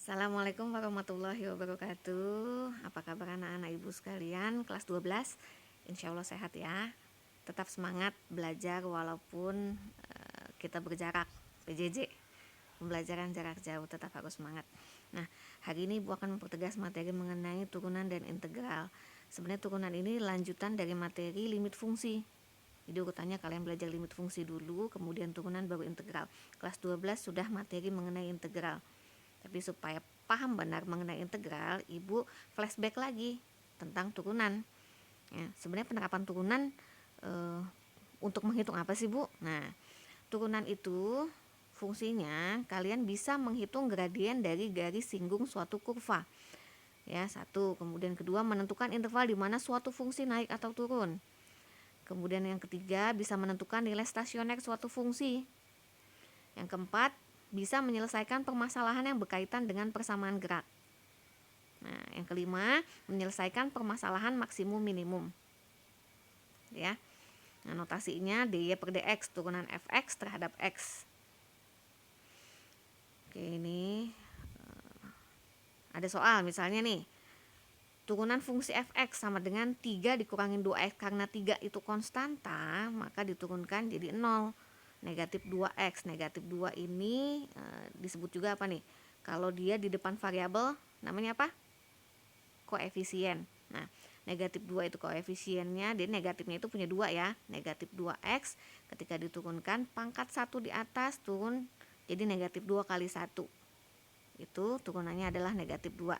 Assalamualaikum warahmatullahi wabarakatuh. Apa kabar anak-anak ibu sekalian kelas 12? Insya Allah sehat ya. Tetap semangat belajar walaupun kita berjarak PJJ, pembelajaran jarak jauh, tetap harus semangat. Nah, hari ini ibu akan mempertegas materi mengenai turunan dan integral. Sebenarnya turunan ini lanjutan dari materi limit fungsi. Jadi urutannya kalian belajar limit fungsi dulu, kemudian turunan baru integral. Kelas 12 sudah materi mengenai integral. Tapi supaya paham benar mengenai integral, ibu flashback lagi tentang turunan. Ya, sebenarnya penerapan turunan untuk menghitung apa sih bu? Nah, turunan itu fungsinya kalian bisa menghitung gradien dari garis singgung suatu kurva. Ya, satu. Kemudian kedua, menentukan interval di mana suatu fungsi naik atau turun. Kemudian yang ketiga, bisa menentukan nilai stasioner suatu fungsi. Yang keempat, bisa menyelesaikan permasalahan yang berkaitan dengan persamaan gerak. Nah, yang kelima, menyelesaikan permasalahan maksimum minimum. Ya. Nah, notasinya dy per dx, turunan fx terhadap x. Oke, ini ada soal misalnya nih. Turunan fungsi fx sama dengan 3 dikurangin 2x. Karena 3 itu konstanta, maka diturunkan jadi 0. Negatif 2x. Negatif 2 ini disebut juga apa nih? Kalau dia di depan variabel namanya apa? Koefisien. Nah, negatif 2 itu koefisiennya, jadi negatifnya itu punya 2 ya. Negatif 2x ketika diturunkan pangkat 1 di atas turun jadi negatif 2 kali 1. Itu turunannya adalah negatif 2.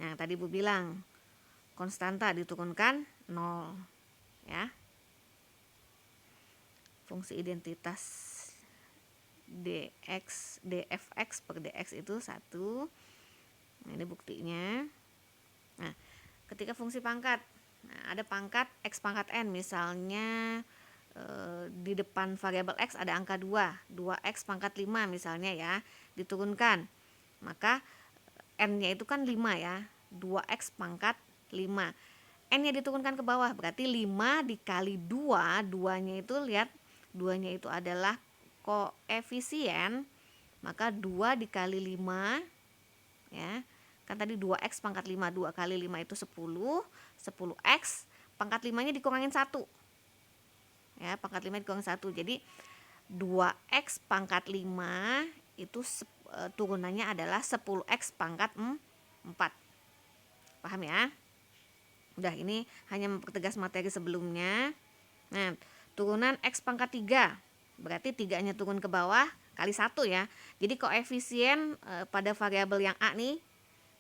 Nah, tadi Bu bilang konstanta diturunkan 0 ya. Fungsi identitas dfx per dx itu 1. Nah, ini buktinya. Nah, ketika fungsi pangkat, nah, ada pangkat x pangkat n, misalnya di depan variabel x ada angka 2, 2x pangkat 5 misalnya ya, diturunkan. Maka n-nya itu kan 5 ya, 2x pangkat 5. N-nya diturunkan ke bawah, berarti 5 dikali 2, 2-nya itu lihat, 2-nya itu adalah koefisien, maka 2 dikali 5 ya. Kan tadi 2x pangkat 5, 2 kali 5 itu 10, 10x pangkat 5-nya dikurangin 1. Ya, pangkat 5 dikurangin 1. Jadi 2x pangkat 5 itu turunannya adalah 10x pangkat 4. Paham ya? Udah, ini hanya mempertegas materi sebelumnya. Nah, turunan x pangkat 3, berarti 3-nya turun ke bawah kali 1 ya. Jadi koefisien pada variabel yang A nih,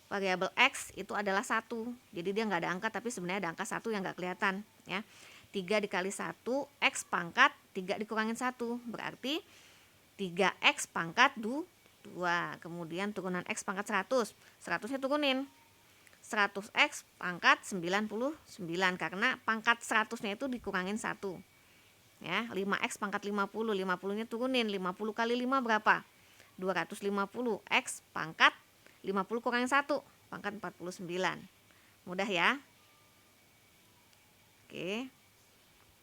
variabel x itu adalah 1. Jadi dia nggak ada angka, tapi sebenarnya ada angka 1 yang nggak kelihatan ya. 3 dikali 1, x pangkat 3 dikurangin 1, berarti 3x pangkat 2. Kemudian turunan x pangkat 100, 100-nya turunin 100x pangkat 99, karena pangkat 100-nya itu dikurangin 1 ya. 5x pangkat 50, 50-nya turunin, 50 kali 5 berapa? 250. X pangkat 50 kurangin 1, pangkat 49. Mudah ya. Oke,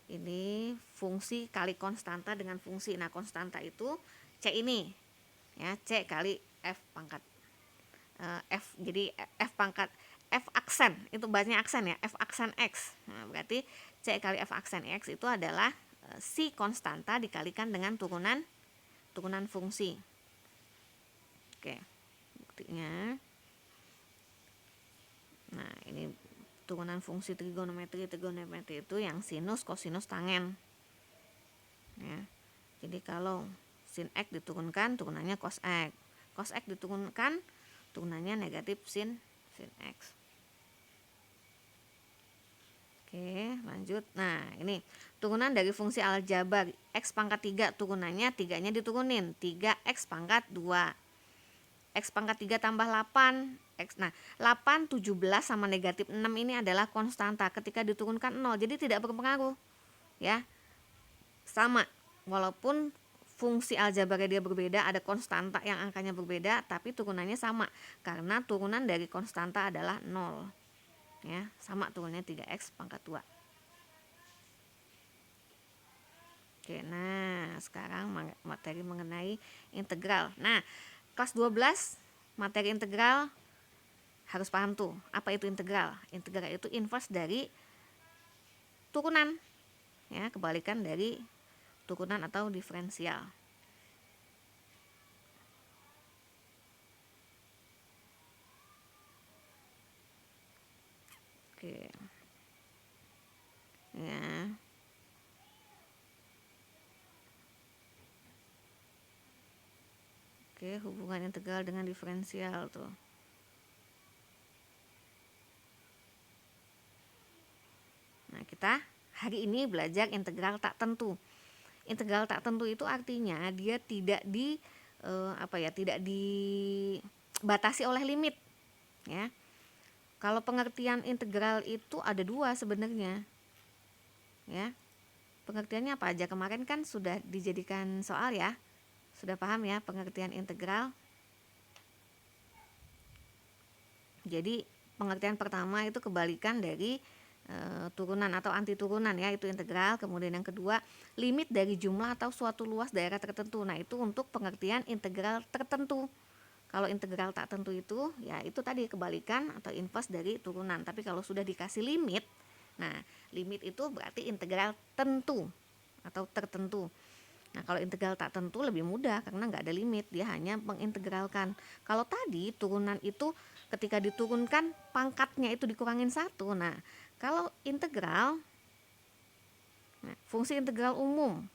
ini fungsi kali konstanta dengan fungsi. Nah, konstanta itu C ini ya, C kali F pangkat F, jadi F pangkat F aksen, itu bahasanya aksen ya, F aksen X. Nah, berarti C kali F aksen X itu adalah si konstanta dikalikan dengan turunan fungsi. Oke, buktinya. Nah, ini turunan fungsi trigonometri itu yang sinus, kosinus, tangen. Ya. Jadi kalau sin X diturunkan, turunannya cos X. Cos X diturunkan, turunannya negatif sin X. Oke, lanjut. Nah, ini turunan dari fungsi aljabar x pangkat 3, turunannya 3-nya diturunin, 3x pangkat 2. X pangkat 3 tambah 8 X. Nah, 8, 17 sama negatif 6 ini adalah konstanta. Ketika diturunkan 0, jadi tidak berpengaruh ya. Sama, walaupun fungsi aljabarnya dia berbeda, ada konstanta yang angkanya berbeda, tapi turunannya sama karena turunan dari konstanta adalah 0 ya, sama turunnya 3x pangkat 2. Oke, nah sekarang materi mengenai integral. Nah, kelas 12 materi integral harus paham tuh, apa itu integral. Integral itu inverse dari turunan, ya, kebalikan dari turunan atau diferensial. Oke. Ya. Oke, hubungan integral dengan diferensial tuh. Nah, kita hari ini belajar integral tak tentu. Integral tak tentu itu artinya dia tidak tidak dibatasi oleh limit, ya. Kalau pengertian integral itu ada dua sebenarnya, ya. Pengertiannya apa aja? Kemarin kan sudah dijadikan soal, ya. Sudah paham ya pengertian integral? Jadi pengertian pertama itu kebalikan dari turunan atau anti turunan, ya, itu integral. Kemudian yang kedua, limit dari jumlah atau suatu luas daerah tertentu. Nah, itu untuk pengertian integral tertentu. Kalau integral tak tentu itu, ya itu tadi kebalikan atau inverse dari turunan. Tapi kalau sudah dikasih limit, nah limit itu berarti integral tentu atau tertentu. Nah, kalau integral tak tentu lebih mudah karena nggak ada limit, dia hanya mengintegralkan. Kalau tadi turunan itu ketika diturunkan pangkatnya itu dikurangin 1. Nah, kalau integral, nah, fungsi integral umum,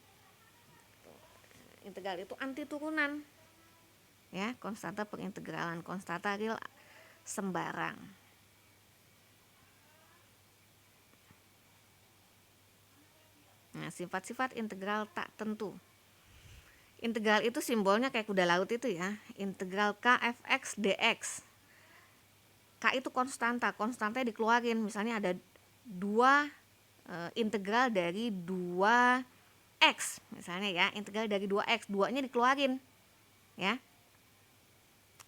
integral itu anti turunan, ya, konstanta pengintegralan, konstanta real sembarang. Nah, sifat-sifat integral tak tentu. Integral itu simbolnya kayak kuda laut itu, ya. Integral k fx dx. K itu konstanta, konstantanya dikeluarin. Misalnya ada dua integral dari 2x, misalnya, ya, integral dari 2x, 2-nya dikeluarin, ya.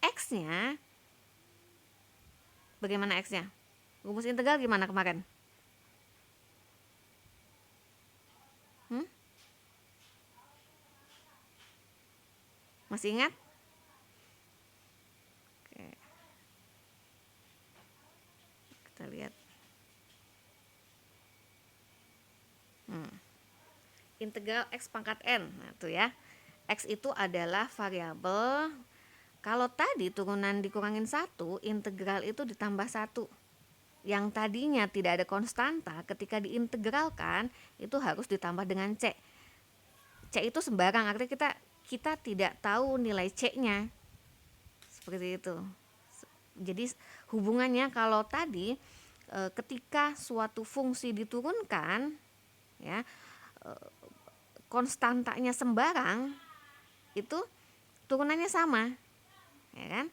X-nya bagaimana X-nya? Rumus integral gimana kemarin? Masih ingat? Oke. Kita lihat. Integral x pangkat n. Nah, tuh, ya. X itu adalah variabel. Kalau tadi turunan dikurangin 1, integral itu ditambah 1. Yang tadinya tidak ada konstanta, ketika diintegralkan itu harus ditambah dengan C. C itu sembarang, artinya kita tidak tahu nilai C-nya. Seperti itu. Jadi hubungannya kalau tadi ketika suatu fungsi diturunkan, ya, konstantanya sembarang, itu turunannya sama, ya kan?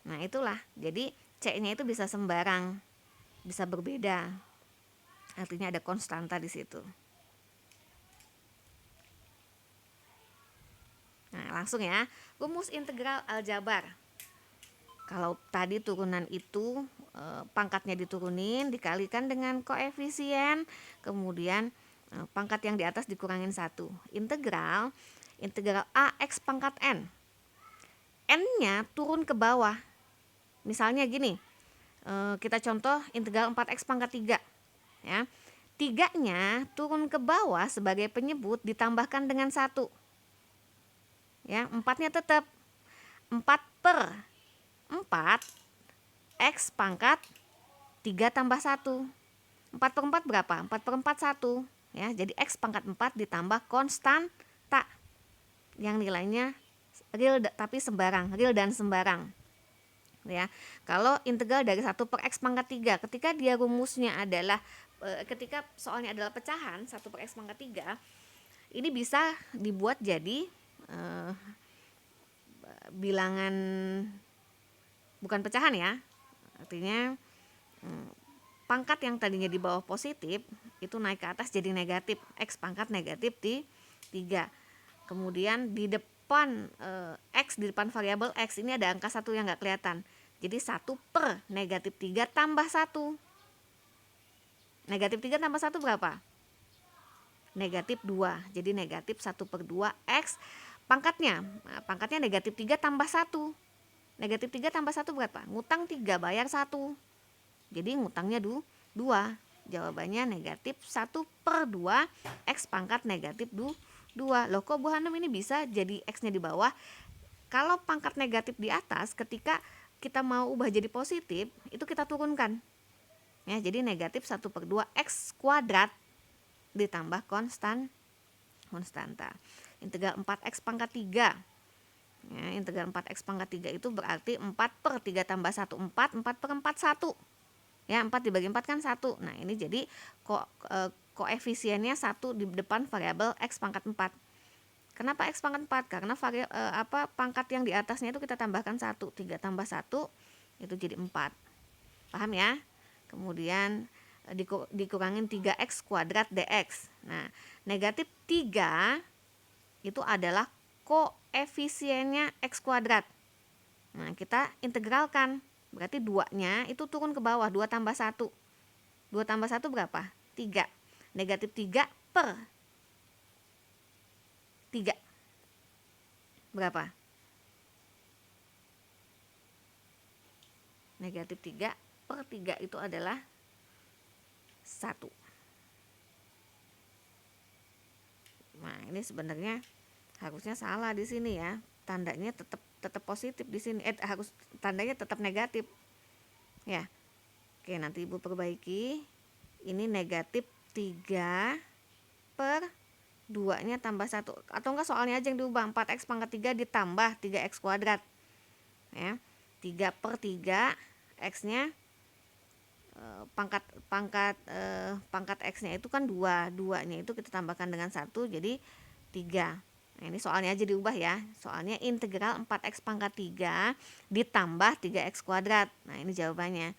Nah, itulah. Jadi C-nya itu bisa sembarang, bisa berbeda. Artinya ada konstanta di situ. Nah, langsung, ya. Rumus integral aljabar. Kalau tadi turunan itu pangkatnya diturunin, dikalikan dengan koefisien, kemudian pangkat yang di atas dikurangin 1. Integral ax pangkat n. N-nya turun ke bawah. Misalnya gini, kita contoh integral 4x pangkat 3, ya. 3-nya turun ke bawah sebagai penyebut ditambahkan dengan 1. Ya, 4-nya tetap 4/4 x pangkat 3 tambah 1. 4/4 berapa? 4/4 1, ya. Jadi x pangkat 4 ditambah konstanta yang nilainya real tapi sembarang, real dan sembarang, ya. Kalau integral dari 1 per x pangkat 3, ketika dia rumusnya adalah ketika soalnya adalah pecahan 1 per x pangkat 3, ini bisa dibuat jadi bilangan bukan pecahan, ya. Artinya pangkat yang tadinya di bawah positif itu naik ke atas jadi negatif, x pangkat negatif di 3. Kemudian di depan x, di depan variabel x ini ada angka 1 yang nggak kelihatan. Jadi 1 per negatif 3 tambah 1. Negatif 3 tambah 1 berapa? negatif 2. Jadi negatif 1/2 X pangkatnya. Nah, pangkatnya negatif 3 tambah 1. Negatif 3 tambah 1 berapa? Ngutang 3, bayar 1. Jadi ngutangnya 2. Jawabannya negatif 1/2 X pangkat negatif 2. Loh kok Bu Hanum ini bisa jadi X-nya di bawah? Kalau pangkat negatif di atas, ketika kita mau ubah jadi positif, itu kita turunkan. Ya, jadi negatif 1/2 X kuadrat ditambah konstanta. Integral 4X pangkat 3. Ya, integral 4X pangkat 3 itu berarti 4/3 tambah 1, 4, 4/4 1. Ya, 4 dibagi 4 kan 1. Nah, ini jadi koefisiennya 1 di depan variabel X pangkat 4. Kenapa X pangkat 4? Karena pangkat yang di atasnya itu kita tambahkan 1. 3 tambah 1 itu jadi 4. Paham ya? Kemudian dikurangin 3X kuadrat dx. Nah, negatif 3 itu adalah koefisiennya X kuadrat. Nah, kita integralkan. Berarti 2-nya itu turun ke bawah, 2 tambah 1. 2 tambah 1 berapa? 3. Negatif 3/3. Berapa? Negatif 3/3 itu adalah 1. Nah, ini sebenarnya harusnya salah di sini ya. Tandanya tetap positif di sini. Harus tandanya tetap negatif. Ya. Oke, nanti Ibu perbaiki. Ini negatif 3/2-nya tambah 1. Atau enggak soalnya aja yang diubah, 4X pangkat 3 ditambah 3X kuadrat. Ya. 3/3 X-nya pangkat X-nya itu kan 2. 2-nya itu kita tambahkan dengan 1 jadi 3. Nah, ini soalnya aja diubah ya. Soalnya integral 4X pangkat 3 ditambah 3X kuadrat. Nah, ini jawabannya.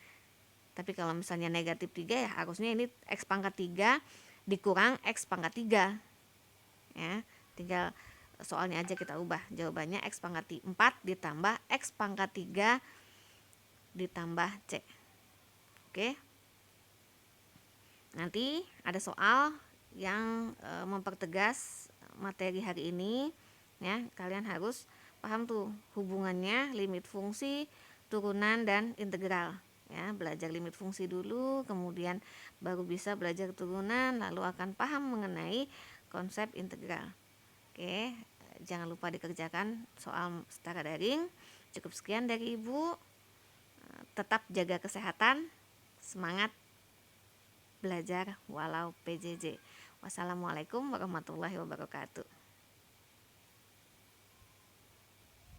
Tapi kalau misalnya negatif 3 ya harusnya ini X pangkat 3 dikurang X pangkat 3. Ya, tinggal soalnya aja kita ubah. Jawabannya X pangkat 4 ditambah X pangkat 3 ditambah C. Oke. Nanti ada soal yang mempertegas materi hari ini ya. Kalian harus paham tuh hubungannya limit fungsi, turunan dan integral ya. Belajar limit fungsi dulu, kemudian baru bisa belajar turunan, lalu akan paham mengenai konsep integral. Oke, jangan lupa dikerjakan soal secara daring. Cukup sekian dari Ibu. Tetap jaga kesehatan, semangat belajar walau PJJ. Wassalamualaikum warahmatullahi wabarakatuh.